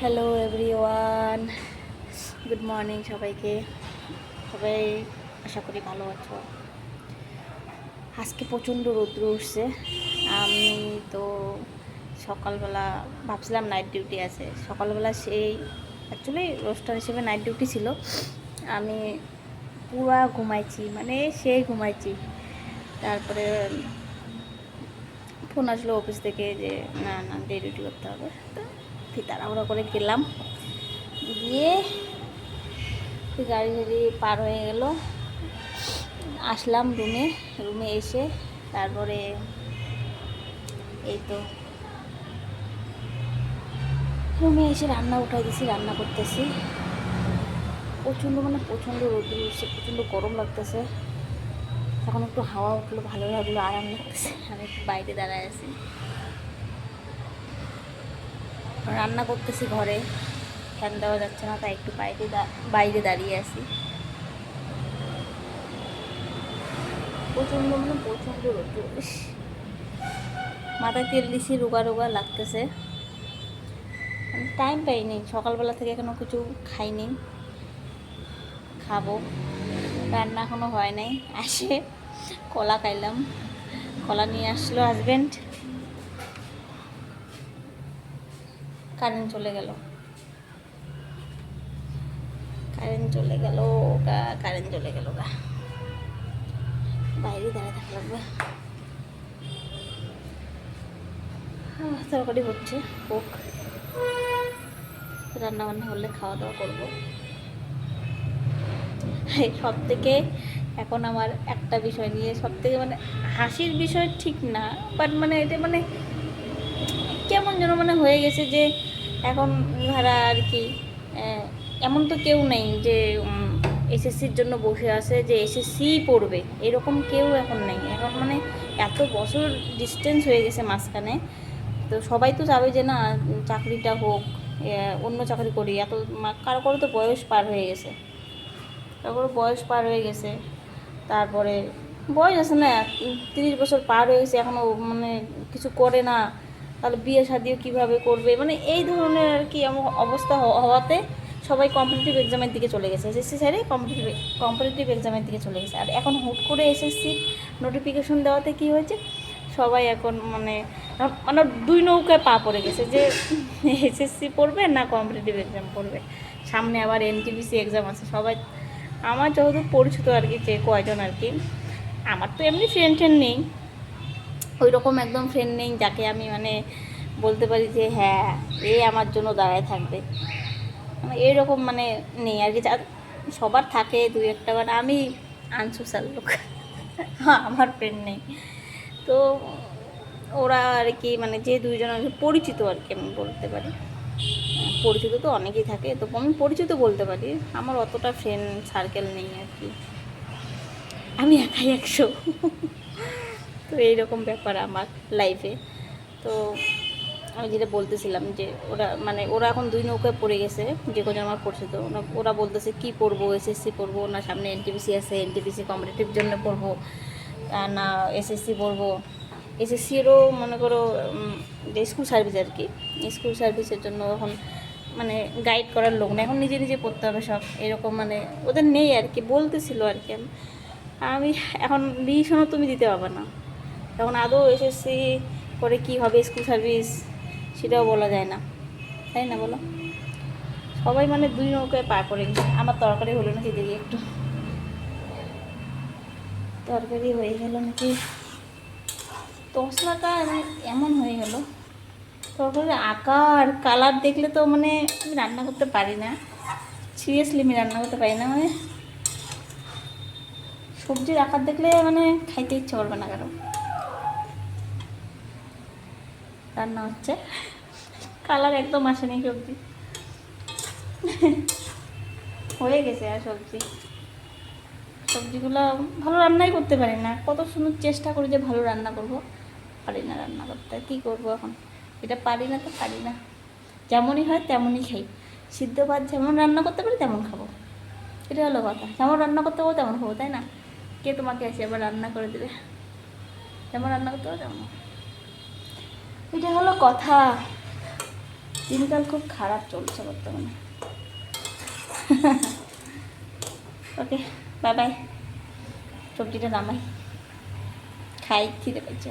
Hello everyone, good morning সবাইকে। সবাই আশা করি ভালো আছো। আজকে প্রচণ্ড রৌদ্র উঠছে। আমি তো সকালবেলা ভাবছিলাম নাইট ডিউটি আছে, সকালবেলা সেই অ্যাকচুয়ালি রোস্টার হিসেবে নাইট ডিউটি ছিল। আমি পুরা ঘুমাইছি, মানে সেই ঘুমাইছি। তারপরে ফোন আসলো অফিস থেকে যে না না ডে ডিউটি করতে হবে, তো তাড়াহুড়ো করে গেলাম। গিয়ে গাড়ি গাড়ি পার হয়ে গেল, আসলাম রুমে এসে তারপরে এই তো রুমে এসে রান্না উঠাই দিছি, রান্না করতেছি। প্রচণ্ড রোদ্দুর উঠছে, প্রচণ্ড গরম লাগতেছে। এখন একটু হাওয়া উঠলো, ভালো লাগলো, আরাম লাগতেছে। আমি একটু বাইরে দাঁড়ায় আছি, রান্না করতেছি ঘরে, ফ্যান দেওয়া যাচ্ছে না, তাই একটু বাইরে দাঁড়িয়ে আছি। প্রচণ্ড রোদ্দুর, মাথায় তেল দিছি, রোগা রোগা লাগতেছে। টাইম পাইনি, সকালবেলা থেকে এখনও কিছু খাইনি, খাবো। রান্না এখনও হয় নাই। আসে কলা খাইলাম, কলা নিয়ে আসলো হাজব্যান্ড। কারেন্ট চলে গেল গা। বাইরে দাঁড়িয়ে থাকা লাগবে। তরকারি হচ্ছে, হোক, রান্নাবান্না হলে খাওয়া দাওয়া করবো। সব থেকে এখন আমার একটা বিষয় নিয়ে সব থেকে মানে হাসির বিষয় ঠিক না, বাট মানে এটা মানে কেমন যেন মানে হয়ে গেছে যে এখন ধরা আর কি, এমন তো কেউ নেই যে এসএসসির জন্য বসে আছে যে এসএসসি পড়বে, এরকম কেউ এখন নেই। এখন মানে এত বছর ডিস্টেন্স হয়ে গেছে মাঝখানে, তো সবাই তো চাবে যে না চাকরিটা হোক, অন্য চাকরি করি। এত কারো কারো তো বয়স পার হয়ে গেছে, তারপরে বয়স আছে না, 30 বছর পার হয়ে গেছে, এখনও মানে কিছু করে না, তাহলে বিয়ে শাদিও কীভাবে করবে, মানে এই ধরনের আর কি অবস্থা হওয়াতে সবাই কম্পিটিটিভ এক্সামের দিকে চলে গেছে। এসএসসি ছেড়ে কম্পিটিটিভ এক্সামের দিকে চলে গেছে। আর এখন হুট করে এসএসসির নোটিফিকেশন দেওয়াতে কী হয়েছে, সবাই এখন মানে মানে দুই নৌকায় পা পড়ে গেছে যে এসএসসি পড়বে না কম্পিটিটিভ এক্সাম পড়বে। সামনে আবার এনটিপিসি এক্সাম আছে। সবাই আমার যতদূর পরিচিত আর কি, যে কয়জন আর কি, আমার তো এমনি ফ্রেন্ড নেই, ওই রকম একদম ফ্রেন্ড নেই যাকে আমি মানে বলতে পারি যে হ্যাঁ এ আমার জন্য দাঁড়ায় থাকবে, মানে এইরকম মানে নেই আর কি। সবার থাকে দুই একটা, বাট আমি আনসোশ্যাল লোক, আমার ফ্রেন্ড নেই। তো ওরা আর কি মানে যে দুইজন আর কি পরিচিত আর কি, আমি বলতে পারি পরিচিত তো অনেকেই থাকে, তো আমি পরিচিত বলতে পারি। আমার অতটা ফ্রেন্ড সার্কেল নেই আর কি, আমি একাই 100। তো এইরকম ব্যাপার আমার লাইফে। তো আমি যেটা বলতেছিলাম যে ওরা এখন দুই নৌকায় পড়ে গেছে, যে কজন আমার পরিচিত। ওরা বলতেছে কি পড়বো, এসএসসি পড়বো না সামনে এনটিপিসি আছে, এনটিপিসি কম্পিটিটিভ জন্য পড়বো না এসএসসি পড়বো। এসএসসিরও মনে করো যে স্কুল সার্ভিস আর কি, স্কুল সার্ভিসের জন্য এখন মানে গাইড করার লোক না, এখন নিজে নিজে পড়তে হবে সব, এরকম মানে ওদের নেই আর কি, বলতেছিল আর কি। আমি এখন ডিসিশনও তুমি দিতে পারবে না, তখন আদৌ এসএসসি করে কি হবে, স্কুল সার্ভিস সেটাও বলা যায় না, তাই না বলো? সবাই মানে দুই নৌকায় পা করে গেছে। আমার তরকারি হলো নাকি দেখি একটু, তরকারি হয়ে গেল নাকি, তসলাটা এমন হয়ে গেল, তরকারির আকার কালার দেখলে তো মানে আমি রান্না করতে পারি না, সিরিয়াসলি আমি রান্না করতে পারি না। মানে সবজির আকার দেখলে মানে খাইতে ইচ্ছে করবে না কারো। রান্না হচ্ছে, কালার একদম আসেনি, হয়ে গেছে। আর সবজিগুলো ভালো রান্নাই করতে পারি না, কত সুন্দর চেষ্টা করি যে ভালো রান্না করব, পারি না রান্না করতে। কী করবো এখন, এটা পারি না তো পারি না, যেমনই হয় তেমনই খাই। সিদ্ধ ভাত যেমন রান্না করতে পারি তেমন খাবো, এটা হলো কথা। যেমন রান্না করতে পারবো তেমন খাবো, তাই না? কে তোমাকে এসে আবার রান্না করে দেবে? যেমন রান্না করতে পারবো তেমন, এটা হলো কথা। দিনকাল খুব খারাপ চলছে বর্তমানে। ওকে, বাই বাই। সবজিটা নামাই, খাই, খিদে পেয়েছে।